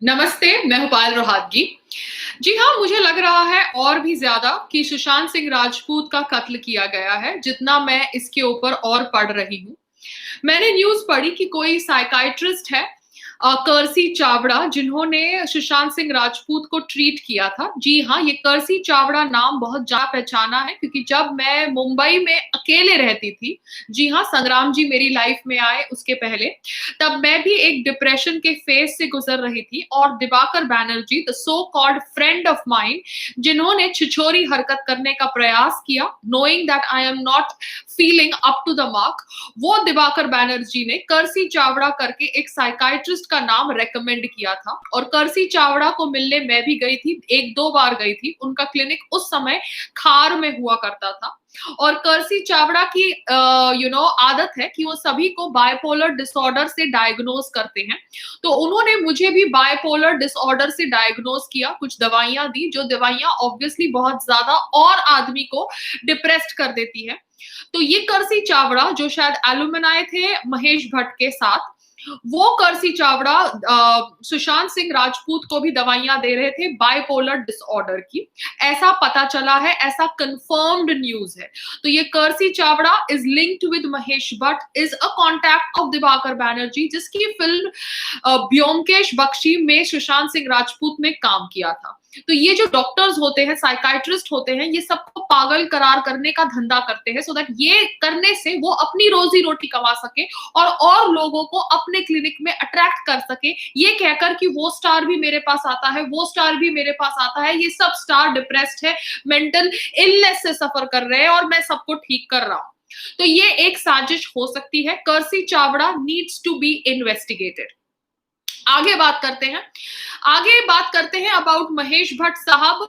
नमस्ते, मैं हूँ पायल रोहातगी। जी हाँ, मुझे लग रहा है और भी ज़्यादा कि सुशांत सिंह राजपूत का कत्ल किया गया है, जितना मैं इसके ऊपर और पढ़ रही हूँ। मैंने न्यूज़ पढ़ी कि कोई साइकियाट्रिस्ट है कर्सी चावड़ा, जिन्होंने सुशांत सिंह राजपूत को ट्रीट किया था। जी हाँ, ये कर्सी चावड़ा नाम बहुत जाना-पहचाना है, क्योंकि जब मैं मुंबई में अकेले रहती थी, जी हाँ, संग्राम जी मेरी लाइफ में आए उसके पहले, तब मैं भी एक डिप्रेशन के फेज़ से गुज़र रही थी और Diwakar Banerjee, the so called friend of mine, जिन्होंने छिछोरी हरकत करने का प्रयास किया, knowing that I am not feeling up to the mark, वो दिवाकर बैनर्जी ने कर्सी चावड़ा करके एक साइकियाट्रिस्ट का नाम रेकमेंड किया था और कर्सी चावड़ा को मिलने मैं भी गई थी, 1-2 बार गई थी। उनका क्लिनिक उस समय खार में हुआ करता था और कर्सी चावड़ा की आदत है कि वो सभी को बाइपोलर डिसऑर्डर से डायग्नोज करते हैं। तो उन्होंने मुझे भी बाइपोलर डिसऑर्डर से डायग्नोज किया, कुछ दवाइयां दी, जो दवाइयां ऑब्वियसली बहुत ज्यादा और आदमी को डिप्रेस्ड कर देती है। तो ये कर्सी चावड़ा जो शायद एलुमनाई थे महेश भट्ट के साथ, वो कर्सी चावड़ा सुशांत सिंह राजपूत को भी दवाइयां दे रहे थे बाइपोलर डिसऑर्डर की। ऐसा पता चला है, ऐसा कंफर्म्ड न्यूज है। तो ये Kersi Chavda is linked with Mahesh Bhatt, is a contact of Dibakar Banerjee, जिसकी फिल्म ब्योमकेश बख्शी में सुशांत सिंह राजपूत ने काम किया था। तो ये जो डॉक्टर्स होते हैं, साइकाइट्रिस्ट होते हैं, ये सबको पागल करार करने का धंधा करते हैं, सो दैट ये करने से वो अपनी रोजी रोटी कमा सके और लोगों को अपने क्लिनिक में अट्रैक्ट कर सके, ये कहकर कि वो स्टार भी मेरे पास आता है, वो स्टार भी मेरे पास आता है, ये सब स्टार डिप्रेस्ड है, मेंटल इलनेस से सफर कर रहे हैं और मैं सबको ठीक कर रहा हूं। तो ये एक साजिश हो सकती है। Kersi Chavda needs to be investigated. आगे बात करते हैं अबाउट महेश भट्ट साहब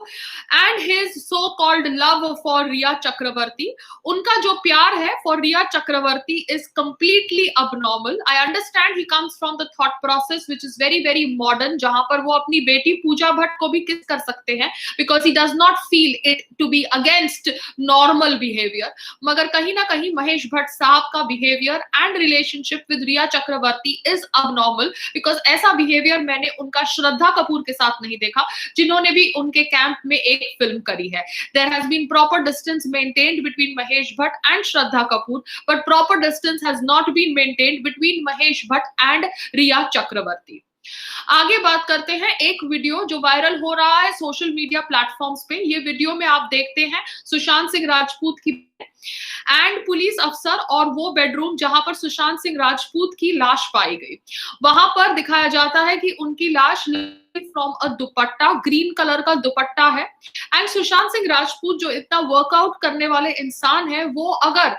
and his so called love for Rhea Chakraborty. उनका जो प्यार है for Rhea Chakraborty is completely abnormal. I understand he comes from the thought process which is very very modern, जहां पर वो अपनी बेटी पूजा भट्ट को भी किस कर सकते हैं, because he does not feel it to be against normal behaviour. मगर कहीं ना कहीं महेश भट्ट साहब का behaviour and relationship with Rhea Chakraborty is abnormal, because ऐसा बिहेवियर मैंने उनका श्रद्धा कपूर के साथ नहीं देखा, जिन्होंने भी उनके कैंप में एक फिल्म करी है। There has been proper distance maintained between Mahesh Bhatt and Shraddha Kapoor, but proper distance has not been maintained between Mahesh Bhatt and Rhea Chakraborty. आगे बात करते हैं एक वीडियो जो वायरल हो रहा है सोशल मीडिया प्लेटफॉर्म्स पे। ये वीडियो में आप देखते हैं सुशांत सिंह राजपूत की एंड पुलिस अफसर और वो बेडरूम जहां पर सुशांत सिंह राजपूत की लाश पाई गई। वहां पर दिखाया जाता है कि उनकी लाश from a dupatta, green colour का दुपट्टा है। एंड सुशांत सिंह राजपूत जो इतना वर्कआउट करने वाले इंसान है, वो अगर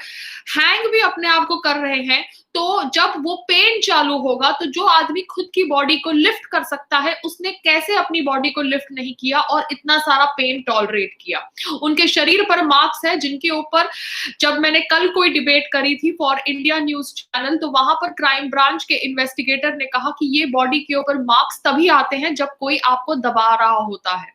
हैंग भी अपने आप को कर रहे हैं, तो जब वो पेन चालू होगा तो जो आदमी खुद की बॉडी को लिफ्ट कर सकता है, उसने कैसे अपनी बॉडी को लिफ्ट नहीं किया और इतना सारा पेन टॉलरेट किया। उनके शरीर पर मार्क्स है, जिनके ऊपर जब मैंने कल कोई डिबेट करी थी फॉर इंडिया न्यूज चैनल, तो वहां पर क्राइम ब्रांच के इन्वेस्टिगेटर ने कहा कि ये बॉडी के ऊपर मार्क्स तभी आते हैं जब कोई आपको दबा रहा होता है।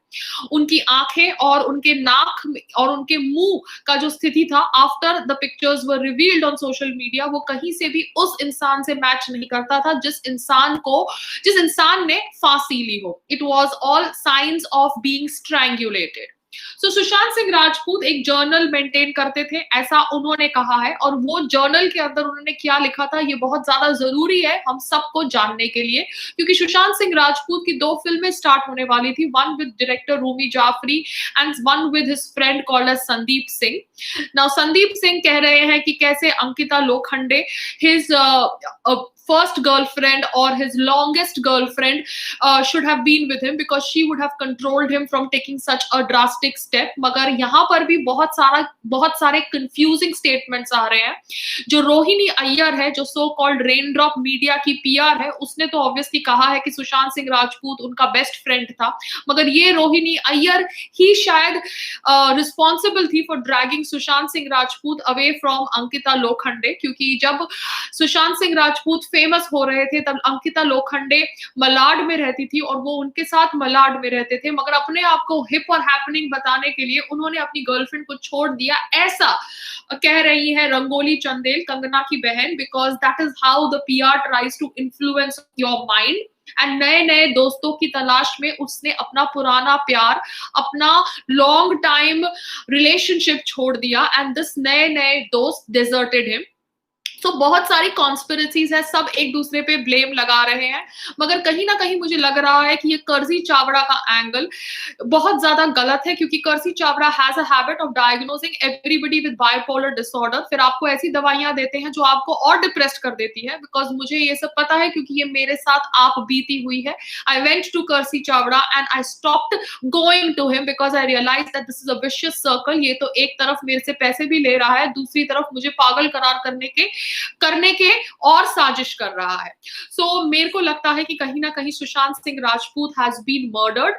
उनकी आंखें और उनके नाक और उनके मुंह का जो स्थिति था after the pictures were revealed on social media, वो कहीं से भी उस इंसान से मैच नहीं करता था जिस इंसान ने फांसी ली हो। It was all science of being strangulated. So Sushant Singh Rajput एक जर्नल मेंटेन करते थे, ऐसा उन्होंने कहा है, और वो जर्नल के अंदर उन्होंने क्या लिखा था ये बहुत ज्यादा जरूरी है हम सबको जानने के लिए, क्योंकि सुशांत सिंह राजपूत की 2 फिल्में स्टार्ट होने वाली थी, one with director Rumy Jafry and one with his friend called as Sandeep Singh. Now Sandeep Singh कह रहे हैं कि कैसे Ankita Lokhande, his first girlfriend or his longest girlfriend should have been with him because she would have controlled him from taking such a drastic step। मगर यहाँ पर भी बहुत सारे confusing statements आ रहे हैं। जो रोहिणी अय्यर है, जो so called रेनड्रॉप मीडिया की पीआर है, उसने तो ऑब्वियसली कहा है कि सुशांत सिंह राजपूत उनका बेस्ट फ्रेंड था, मगर ये रोहिणी अय्यर ही शायद रिस्पॉन्सिबल थी for dragging Sushant Singh Rajput away from Ankita Lokhande, क्योंकि जब सुशांत सिंह राजपूत फेमस हो रहे थे तब अंकिता लोखंडे मलाड में रहती थी और वो उनके साथ मलाड में रहते थे, मगर अपने आप को हिप और हैपनिंग बताने के लिए उन्होंने अपनी गर्लफ्रेंड को छोड़ दिया, ऐसा कह रही है रंगोली चंदेल, कंगना की बहन, because that is how the PR tries to influence your mind and नए नए दोस्तों की तलाश में उसने अपना पुराना प्यार, अपना लॉन्ग टाइम रिलेशनशिप छोड़ दिया एंड दिस नए नए दोस्त डिजर्टेड हिम। तो बहुत सारी कॉन्स्पिरेसीज है, सब एक दूसरे पे ब्लेम लगा रहे हैं, मगर कहीं ना कहीं मुझे लग रहा है कि ये कर्जी चावड़ा का एंगल बहुत ज्यादा गलत है, क्योंकि Kersi Chavda has a habit of diagnosing everybody with bipolar disorder. फिर आपको ऐसी दवाइयां देते हैं जो आपको और डिप्रेस्ड कर देती है, बिकॉज मुझे ये सब पता है क्योंकि ये मेरे साथ आप बीती हुई है। I went to Kersi Chavda and I stopped going to him because I realise that this is a vicious circle. ये तो एक तरफ मेरे से पैसे भी ले रहा है, दूसरी तरफ मुझे पागल करार करने के और साजिश कर रहा है। सो मेरे को लगता है कि कहीं ना कहीं Sushant Singh Rajput has been murdered.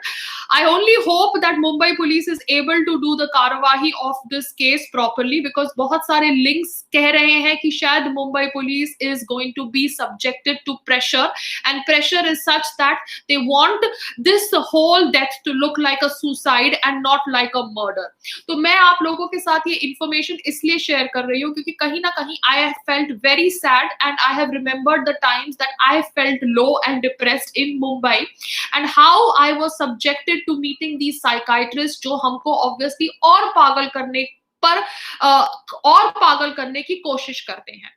I only hope that Mumbai police is able to do the कार्यवाही of this case properly, because बहुत सारे लिंक्स कह रहे हैं कि शायद Mumbai police is going to be subjected to pressure, and pressure is such that they want this whole death to look like a suicide and not like a murder. तो मैं आप लोगों के साथ ये इंफॉर्मेशन इसलिए शेयर कर रही हूँ क्योंकि कहीं ना कहीं I have felt very sad and I have remembered the times that I felt low and depressed in Mumbai and how I was subjected to meeting these psychiatrists जो हमको obviously और पागल करने पर और पागल करने की कोशिश करते हैं।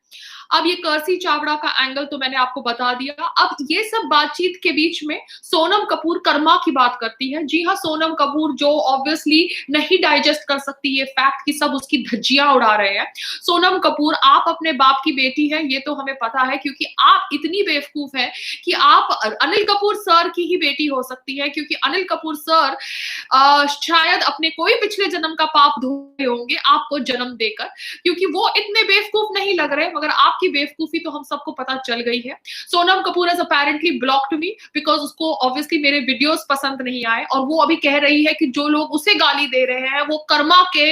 अब ये कर्सी चावड़ा का एंगल तो मैंने आपको बता दिया। अब ये सब बातचीत के बीच में सोनम कपूर कर्मा की बात करती है। जी हाँ, सोनम कपूर जो ऑब्वियसली नहीं डाइजेस्ट कर सकती ये फैक्ट कि सब उसकी धज्जियां उड़ा रहे हैं। सोनम कपूर, आप अपने बाप की बेटी है, ये तो हमें पता है, क्योंकि आप इतनी बेवकूफ है कि आप अनिल कपूर सर की ही बेटी हो सकती है, क्योंकि अनिल कपूर सर शायद अपने कोई पिछले जन्म का पाप धोए होंगे आपको जन्म देकर, क्योंकि वो इतने बेवकूफ नहीं लग रहे, मगर आपकी बेवकूफी तो हम सबको पता चल गई है। Sonam Kapoor has apparently blocked me because उसको ऑब्वियसली मेरे वीडियोस पसंद नहीं आए, और वो अभी कह रही है कि जो लोग उसे गाली दे रहे हैं वो कर्मा के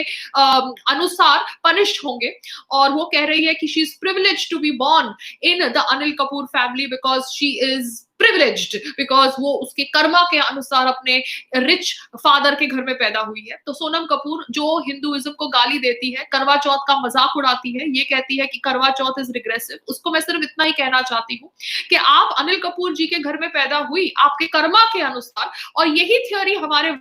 अनुसार पनिश्ड होंगे, और वो कह रही है कि she is privileged to be born in the Anil Kapoor family because she is privileged, because वो उसके कर्मा के अनुसार अपने रिच फादर के घर में पैदा हुई है। तो सोनम कपूर जो हिंदुइज्म को गाली देती है, करवा चौथ का मजाक उड़ाती है, ये कहती है कि करवा चौथ इज रिग्रेसिव, उसको मैं सिर्फ इतना ही कहना चाहती हूँ कि आप अनिल कपूर जी के घर में पैदा हुई आपके कर्मा के अनुसार, और यही थ्योरी हमारे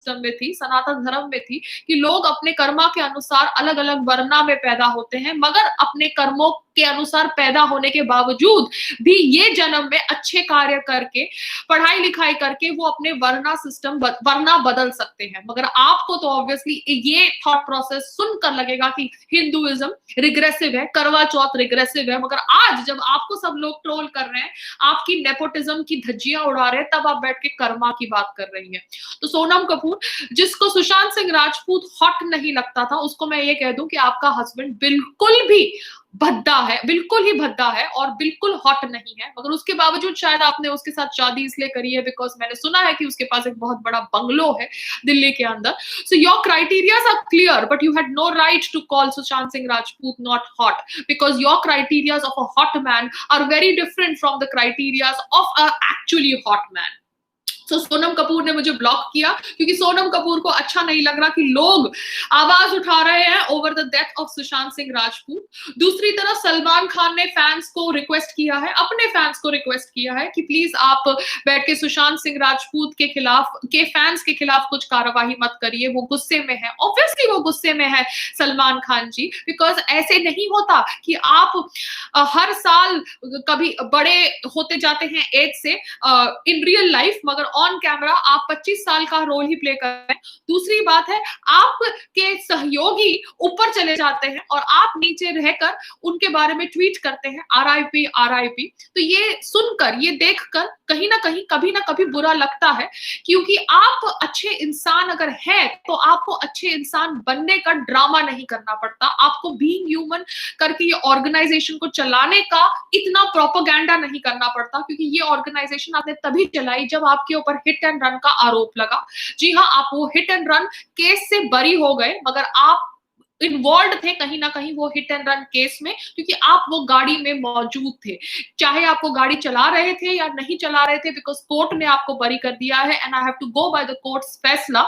में थी, सनातन धर्म में थी, कि लोग अपने कर्मा के अनुसार अलग अलग वर्णा में पैदा होते हैं, मगर अपने कर्मों के अनुसार पैदा होने के बावजूद भी ये जन्म में अच्छे कार्य करके, पढ़ाई लिखाई करके वो अपने वर्णा सिस्टम वर्णा बदल सकते हैं। मगर आपको तो ऑब्वियसली ये थॉट प्रोसेस सुनकर लगेगा कि हिंदुइज्म रिग्रेसिव है, करवा चौथ रिग्रेसिव है, मगर आज जब आपको सब लोग ट्रोल कर रहे हैं, आपकी नेपोटिज्म की धज्जियां उड़ा रहे हैं, तब आप बैठ के कर्मा की बात कर रही है। तो सोनम कपूर, जिसको सुशांत सिंह राजपूत हॉट नहीं लगता था, उसको मैं ये कह दूं कि आपका हस्बैंड बिल्कुल भी भद्दा है, बिल्कुल ही भद्दा है और बिल्कुल हॉट नहीं है, मगर उसके बावजूद शायद आपने उसके साथ शादी इसलिए करी है बिकॉज मैंने सुना है कि उसके पास एक बहुत बड़ा बंगलो है दिल्ली के अंदर। So your criterias are clear, but you had no right to call Sushant Singh Rajput not hot, because your criterias of a hot man are very different from the criterias of a actually hot man. तो सोनम कपूर ने मुझे block किया क्योंकि सोनम कपूर को अच्छा नहीं लग रहा कि लोग आवाज उठा रहे हैं over the death of Sushant Singh Rajput. दूसरी तरफ सलमान खान ने फैंस को रिक्वेस्ट किया है, अपने फैंस को रिक्वेस्ट किया है कि प्लीज आप बैठ के सुशांत सिंह राजपूत के खिलाफ, के फैंस के खिलाफ कुछ कार्यवाही मत करिए, वो गुस्से में है। ऑब्वियसली वो गुस्से में है सलमान खान जी, बिकॉज ऐसे नहीं होता कि आप हर साल कभी बड़े होते जाते हैं एज से इन रियल लाइफ, मगर ऑन कैमरा आप 25 साल का रोल ही प्ले कर रहे हैं। दूसरी बात है, आपके सहयोगी ऊपर चले जाते हैं और आप नीचे रहकर उनके बारे में ट्वीट करते हैं RIP RIP। तो ये सुनकर, ये देखकर कहीं ना कहीं कभी ना कभी बुरा लगता है, क्योंकि आप अच्छे इंसान अगर हैं तो आपको अच्छे इंसान बनने का ड्रामा नहीं करना पड़ता, आपको बीइंग ह्यूमन करके ये ऑर्गेनाइजेशन को चलाने का इतना प्रोपेगेंडा नहीं करना पड़ता, क्योंकि ये ऑर्गेनाइजेशन आपने तभी चलाई जब आपके ऊपर हिट एंड रन का आरोप लगा। जी हाँ, आप वो हिट एंड रन केस से बरी हो गए, मगर आप इन्वॉल्व थे कहीं ना कहीं वो हिट एंड रन केस में, क्योंकि आप वो गाड़ी में मौजूद थे, चाहे आप वो गाड़ी चला रहे थे या नहीं चला रहे थे, बिकॉज कोर्ट ने आपको बरी कर दिया है and I have to go by the court's फैसला।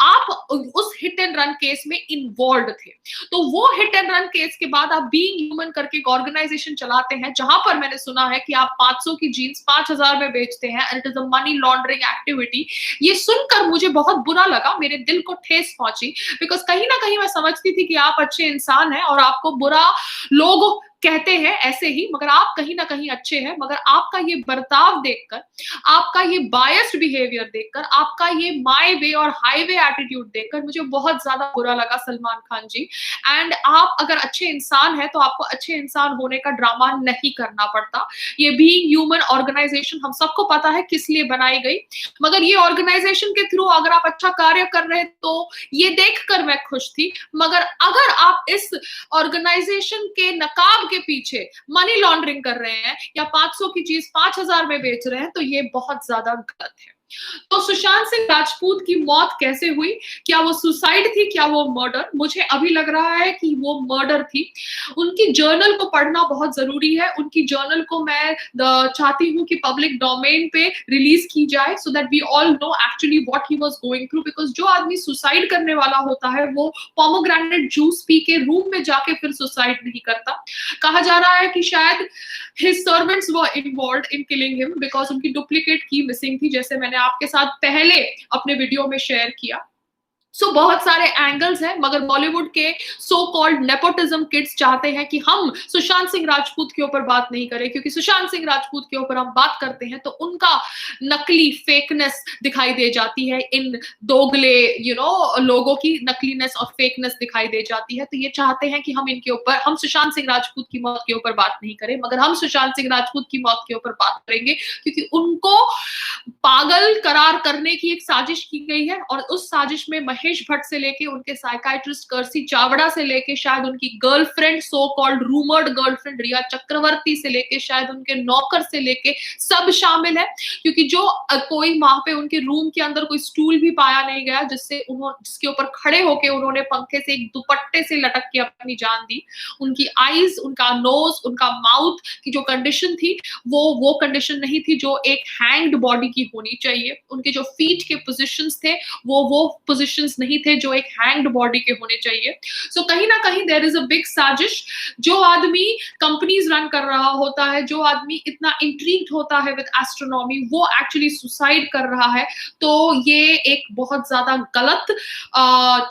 आप उस हिट एंड रन केस में इन्वॉल्व थे। तो वो हिट एंड रन केस के बाद आप बीइंग ह्यूमन करके एक ऑर्गेनाइजेशन चलाते हैं, जहां पर मैंने सुना है कि आप 500 की जीन्स 5000 में बेचते हैं and it is a money laundering activity. ये सुनकर मुझे बहुत बुरा लगा, मेरे दिल को ठेस पहुंची, बिकॉज कहीं ना कहीं मैं समझती थी कि आप अच्छे इंसान हैं और आपको बुरा लोग कहते हैं ऐसे ही, मगर आप कहीं ना कहीं अच्छे हैं। मगर आपका ये बर्ताव देखकर, आपका ये बायस्ड बिहेवियर देखकर, आपका ये माय वे और हाईवे एटीट्यूड देखकर मुझे बहुत ज्यादा बुरा लगा सलमान खान जी। एंड आप अगर अच्छे इंसान हैं तो आपको अच्छे इंसान होने का ड्रामा नहीं करना पड़ता। ये बीइंग ह्यूमन ऑर्गेनाइजेशन हम सबको पता है किस लिए बनाई गई, मगर ये ऑर्गेनाइजेशन के थ्रू अगर आप अच्छा कार्य कर रहे हैं तो ये देखकर मैं खुश थी। मगर अगर आप इस ऑर्गेनाइजेशन के नकाब के पीछे मनी लॉन्ड्रिंग कर रहे हैं या 500 की चीज 5000 में बेच रहे हैं, तो ये बहुत ज्यादा गलत है। तो सुशांत सिंह राजपूत की मौत कैसे हुई? क्या वो सुसाइड थी, क्या वो मर्डर? मुझे अभी लग रहा है कि वो मर्डर थी। उनकी जर्नल को पढ़ना बहुत जरूरी है। उनकी जर्नल को मैं चाहती हूँ कि पब्लिक डोमेन पे रिलीज की जाए, so that we all know actually what he was going through. Because जो आदमी सुसाइड करने वाला होता है वो पोमोग्रेनेट जूस पी के रूम में जाके फिर सुसाइड नहीं करता। कहा जा रहा है कि शायद his servants were involved in killing him because उनकी डुप्लीकेट की मिसिंग थी, जैसे मैंने आपके साथ पहले अपने वीडियो में शेयर किया। सो बहुत सारे एंगल्स हैं, मगर बॉलीवुड के सो कॉल्ड नेपोटिज्म किड्स चाहते हैं कि हम सुशांत सिंह राजपूत के ऊपर बात नहीं करें, क्योंकि सुशांत सिंह राजपूत के ऊपर हम बात करते हैं तो उनका नकली फेकनेस दिखाई दे जाती है, इन दोगले लोगों की नकलीनेस और फेकनेस दिखाई दे जाती है। तो ये चाहते हैं कि हम इनके ऊपर, हम सुशांत सिंह राजपूत की मौत के ऊपर बात नहीं करें, मगर हम सुशांत सिंह राजपूत की मौत के ऊपर बात करेंगे, क्योंकि उनको पागल करार करने की एक साजिश की गई है। और उस साजिश में महेश भट्ट से लेके उनके साइकाइट्रिस्ट कर्सी चावड़ा से लेके शायद उनकी girlfriend, so called rumoured girlfriend Rhea Chakraborty से लेके शायद उनके नौकर से लेके सब शामिल है। क्योंकि जो कोई वहां पे उनके रूम के अंदर कोई स्टूल भी पाया नहीं गया जिसके ऊपर खड़े होके उन्होंने पंखे से एक दुपट्टे से लटक के अपनी जान दी। उनकी आईज, उनका नोज, उनका माउथ की जो कंडीशन थी वो कंडीशन नहीं थी जो एक हैंग्ड बॉडी की होनी चाहिए। उनके जो फीट के पोजीशंस थे वो पोजीशंस नहीं थे जो एक हैंग्ड बॉडी के होने चाहिए। सो कहीं ना कहीं देयर इज अ बिग साजिश। जो आदमी कंपनीज रन कर रहा होता है, जो आदमी इतना इंट्रीग्ड होता है विद एस्ट्रोनॉमी, वो एक्चुअली सुसाइड कर रहा है। तो ये एक बहुत ज्यादा गलत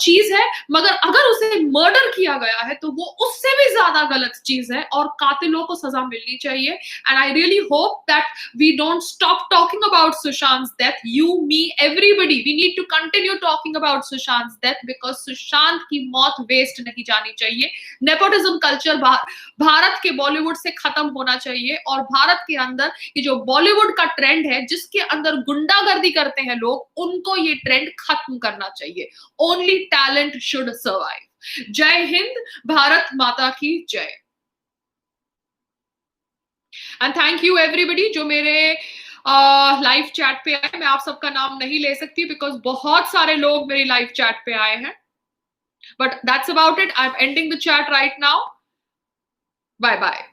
चीज है। मगर अगर उसे मर्डर किया गया है तो वो उससे भी ज्यादा गलत चीज है और कातिलों को सजा मिलनी चाहिए। And I really hope that we don't stop talking about Sushant's death. You, me, everybody, we need to continue talking about सुशांत's death because Sushant की मौत वेस्ट नहीं जानी चाहिए। नेपोटिज्म कल्चर भारत के बॉलीवुड से खत्म होना चाहिए और भारत के अंदर ये जो बॉलीवुड का ट्रेंड है जिसके अंदर गुंडागर्दी करते हैं लोग, उनको ये ट्रेंड खत्म करना चाहिए। Only talent should survive. जय हिंद, भारत माता की जय। एंड थैंक यू एवरीबडी जो मेरे लाइव चैट पे आए। मैं आप सबका नाम नहीं ले सकती बिकॉज बहुत सारे लोग मेरी लाइव चैट पे आए हैं, but that's about it. I am ending the chat right now. Bye bye.